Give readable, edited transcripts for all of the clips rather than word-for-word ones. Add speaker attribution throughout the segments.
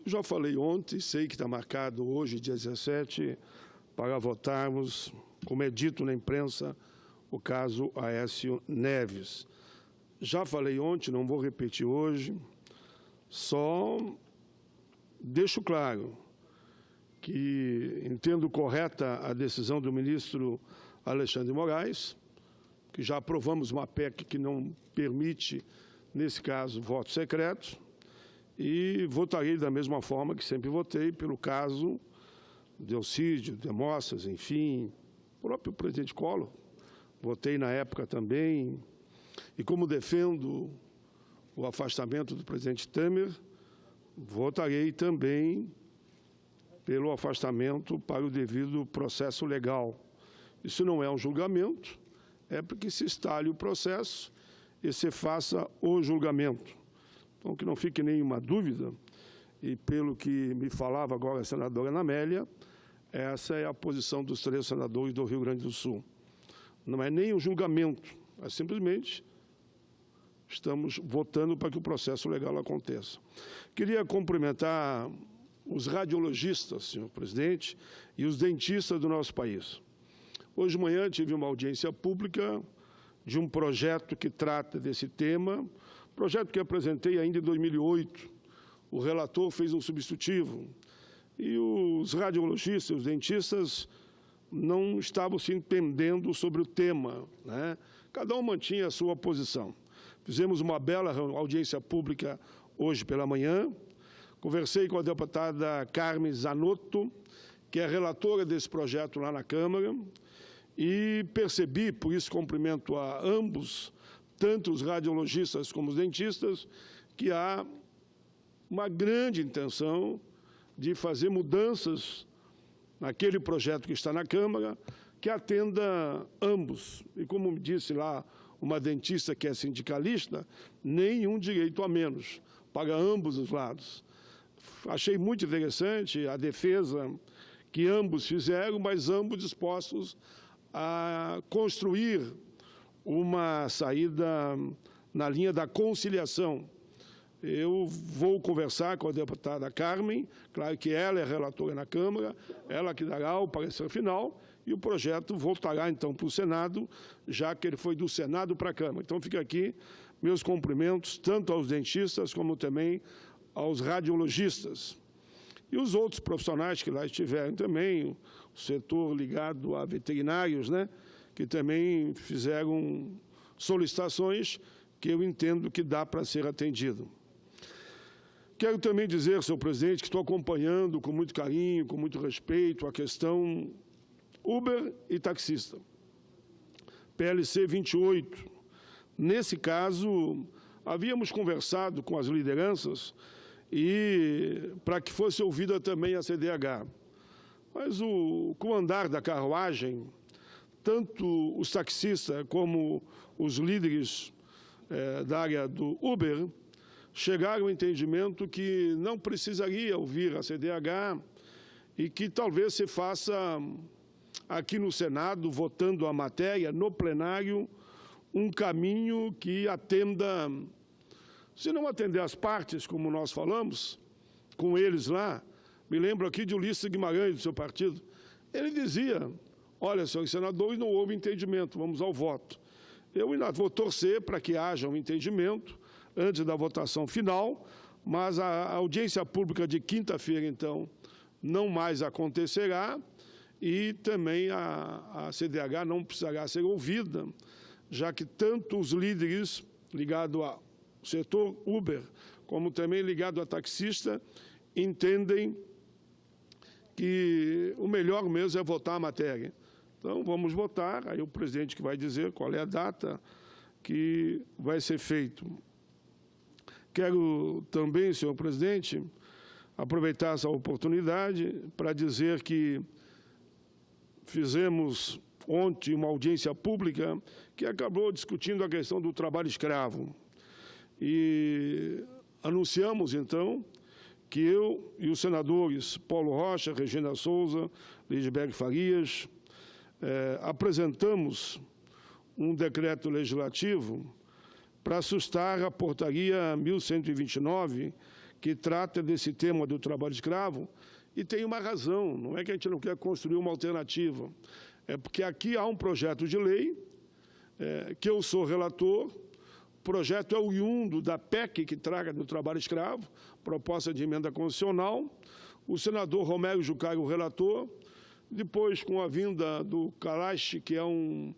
Speaker 1: Já falei ontem, sei que está marcado hoje, dia 17, para votarmos, como é dito na imprensa, o caso Aécio Neves. Já falei ontem, não vou repetir hoje, só deixo claro que entendo correta a decisão do ministro Alexandre de Moraes, que já aprovamos uma PEC que não permite, nesse caso, voto secreto, e votarei da mesma forma que sempre votei pelo caso Delcídio, Demóstenes, enfim, o próprio presidente Collor. Votei na época também, e como defendo o afastamento do presidente Temer, votarei também pelo afastamento para o devido processo legal. Isso não é um julgamento, é porque se instale o processo e se faça o julgamento. Então, que não fique nenhuma dúvida, e pelo que me falava agora a senadora Ana Amélia, essa é a posição dos 3 senadores do Rio Grande do Sul. Não é nem um julgamento, é simplesmente estamos votando para que o processo legal aconteça. Queria cumprimentar os radiologistas, senhor presidente, e os dentistas do nosso país. Hoje de manhã tive uma audiência pública de um projeto que trata desse tema, projeto que apresentei ainda em 2008. O relator fez um substitutivo e os radiologistas, os dentistas, não estavam se entendendo sobre o tema, né? Cada um mantinha a sua posição. Fizemos uma bela audiência pública hoje pela manhã. Conversei com a deputada Carmen Zanotto, que é relatora desse projeto lá na Câmara, e percebi, por isso cumprimento a ambos, tanto os radiologistas como os dentistas, que há uma grande intenção de fazer mudanças naquele projeto que está na Câmara, que atenda ambos. E como me disse lá uma dentista que é sindicalista, nenhum direito a menos, para ambos os lados. Achei muito interessante a defesa que ambos fizeram, mas ambos dispostos a construir uma saída na linha da conciliação. Eu vou conversar com a deputada Carmen, claro que ela é relatora na Câmara, ela que dará o parecer final, e o projeto voltará então para o Senado, já que ele foi do Senado para a Câmara. Então fica aqui meus cumprimentos, tanto aos dentistas como também aos radiologistas. E os outros profissionais que lá estiverem também, o setor ligado a veterinários, né, que também fizeram solicitações que eu entendo que dá para ser atendido. Quero também dizer, senhor presidente, que estou acompanhando com muito carinho, com muito respeito, a questão Uber e taxista. PLC 28. Nesse caso, havíamos conversado com as lideranças e para que fosse ouvida também a CDH. Mas com o andar da carruagem, tanto os taxistas como os líderes da área do Uber chegaram ao entendimento que não precisaria ouvir a CDH e que talvez se faça aqui no Senado, votando a matéria, no plenário, um caminho que atenda, se não atender as partes, como nós falamos, com eles lá. Me lembro aqui de Ulisses Guimarães, do seu partido. Ele dizia, olha, senhores senadores, não houve entendimento, vamos ao voto. Eu ainda vou torcer para que haja um entendimento antes da votação final, mas a audiência pública de quinta-feira, então, não mais acontecerá e também a CDH não precisará ser ouvida, já que tanto os líderes ligados ao setor Uber, como também ligados a taxista, entendem que o melhor mesmo é votar a matéria. Então, vamos votar, aí o presidente que vai dizer qual é a data que vai ser feito. Quero também, senhor presidente, aproveitar essa oportunidade para dizer que fizemos ontem uma audiência pública que acabou discutindo a questão do trabalho escravo. E anunciamos, então, que eu e os senadores Paulo Rocha, Regina Souza, Lisberg Farias, apresentamos um decreto legislativo para sustar a portaria 1129, que trata desse tema do trabalho escravo, e tem uma razão, não é que a gente não quer construir uma alternativa, é porque aqui há um projeto de lei, que eu sou relator, o projeto é oriundo da PEC que trata do trabalho escravo, proposta de emenda constitucional, o senador Romero Jucá, o relator, depois, com a vinda do Kailash, que é um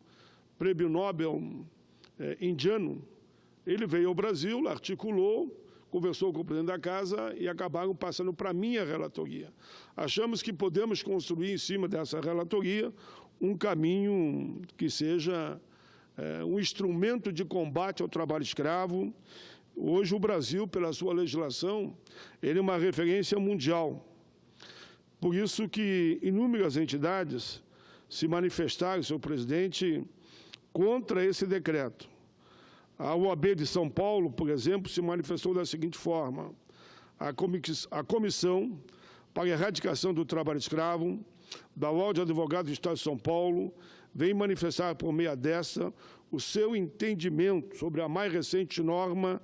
Speaker 1: prêmio Nobel indiano, ele veio ao Brasil, articulou, conversou com o presidente da Casa e acabaram passando para a minha relatoria. Achamos que podemos construir em cima dessa relatoria um caminho que seja um instrumento de combate ao trabalho escravo. Hoje o Brasil, pela sua legislação, ele é uma referência mundial. Por isso que inúmeras entidades se manifestaram, senhor presidente, contra esse decreto. A OAB de São Paulo, por exemplo, se manifestou da seguinte forma: a Comissão para a Erradicação do Trabalho Escravo, da Ordem de Advogados do Estado de São Paulo, vem manifestar por meio desta o seu entendimento sobre a mais recente norma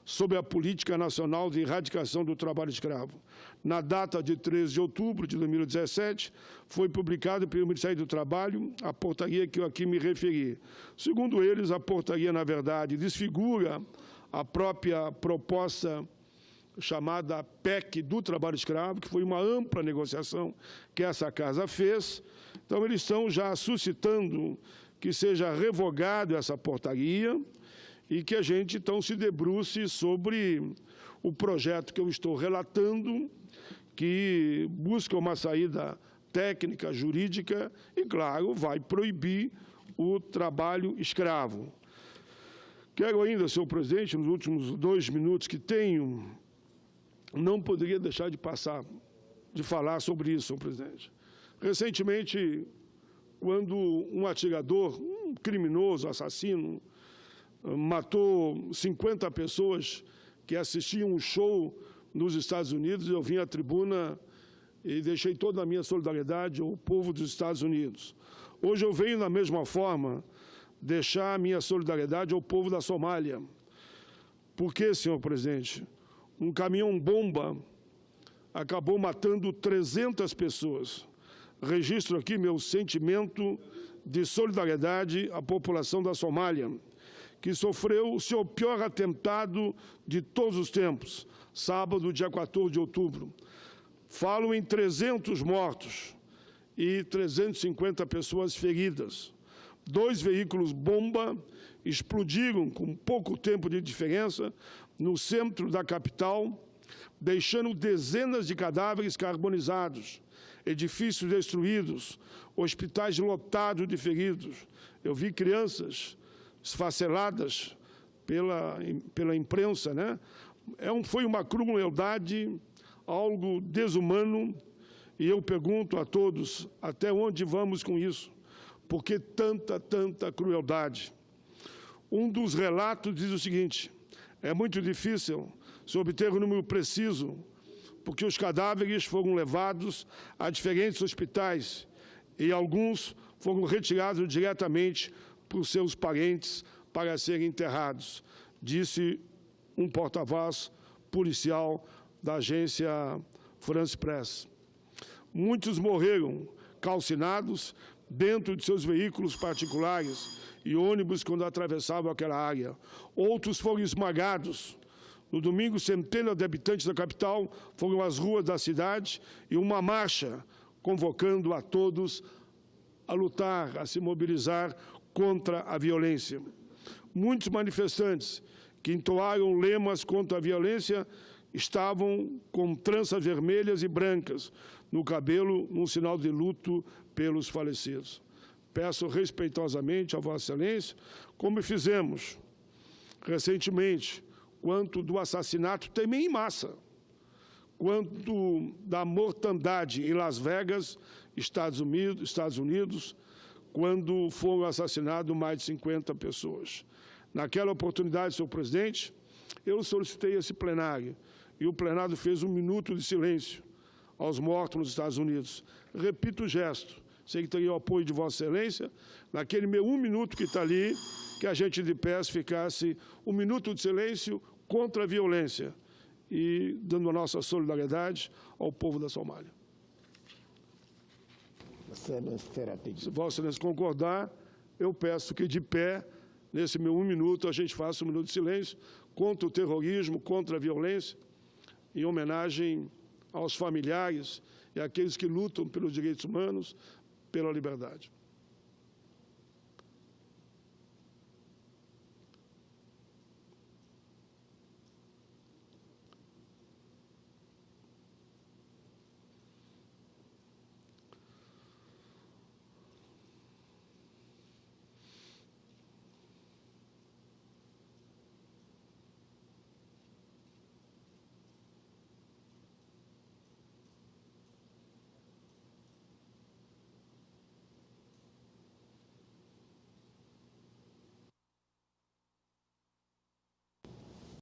Speaker 1: sobre a Política Nacional de Erradicação do Trabalho Escravo. Na data de 13 de outubro de 2017, foi publicado pelo Ministério do Trabalho a portaria que eu aqui me referi. Segundo eles, a portaria, na verdade, desfigura a própria proposta chamada PEC do trabalho escravo, que foi uma ampla negociação que essa Casa fez. Então, eles estão já suscitando que seja revogada essa portaria e que a gente, então, se debruce sobre o projeto que eu estou relatando, que busca uma saída técnica, jurídica e, claro, vai proibir o trabalho escravo. Quero ainda, senhor presidente, nos últimos 2 minutos que tenho, não poderia deixar de falar sobre isso, senhor presidente. Recentemente, quando um atirador, um criminoso, assassino, matou 50 pessoas que assistiam um show nos Estados Unidos, eu vim à tribuna e deixei toda a minha solidariedade ao povo dos Estados Unidos. Hoje eu venho, da mesma forma, deixar a minha solidariedade ao povo da Somália. Por quê, senhor presidente? Um caminhão-bomba acabou matando 300 pessoas. Registro aqui meu sentimento de solidariedade à população da Somália, que sofreu o seu pior atentado de todos os tempos, sábado, dia 14 de outubro. Falo em 300 mortos e 350 pessoas feridas. 2 veículos-bomba explodiram com pouco tempo de diferença no centro da capital, deixando dezenas de cadáveres carbonizados, edifícios destruídos, hospitais lotados de feridos. Eu vi crianças esfaceladas pela imprensa, né? Foi uma crueldade, algo desumano, e eu pergunto a todos, até onde vamos com isso? Por que tanta crueldade? Um dos relatos diz o seguinte: é muito difícil se obter um número preciso, porque os cadáveres foram levados a diferentes hospitais e alguns foram retirados diretamente por seus parentes para serem enterrados, disse um porta-voz policial da agência France Press. Muitos morreram calcinados dentro de seus veículos particulares e ônibus quando atravessavam aquela área. Outros foram esmagados. No domingo, centenas de habitantes da capital foram às ruas da cidade e uma marcha convocando a todos a lutar, a se mobilizar contra a violência. Muitos manifestantes que entoaram lemas contra a violência estavam com tranças vermelhas e brancas no cabelo, num sinal de luto pelos falecidos. Peço respeitosamente a Vossa Excelência, como fizemos recentemente, quanto do assassinato também em massa, quanto da mortandade em Las Vegas, Estados Unidos, quando foram assassinados mais de 50 pessoas. Naquela oportunidade, senhor presidente, eu solicitei esse plenário, e o plenário fez 1 minuto de silêncio aos mortos nos Estados Unidos. Repito o gesto, sei que teria o apoio de Vossa Excelência, naquele meu 1 minuto que está ali, que a gente de pé ficasse 1 minuto de silêncio contra a violência. e dando a nossa solidariedade ao povo da Somália. Se Vossa Excelência concordar, eu peço que, de pé, nesse meu 1 minuto, a gente faça um minuto de silêncio contra o terrorismo, contra a violência, em homenagem aos familiares e àqueles que lutam pelos direitos humanos, pela liberdade.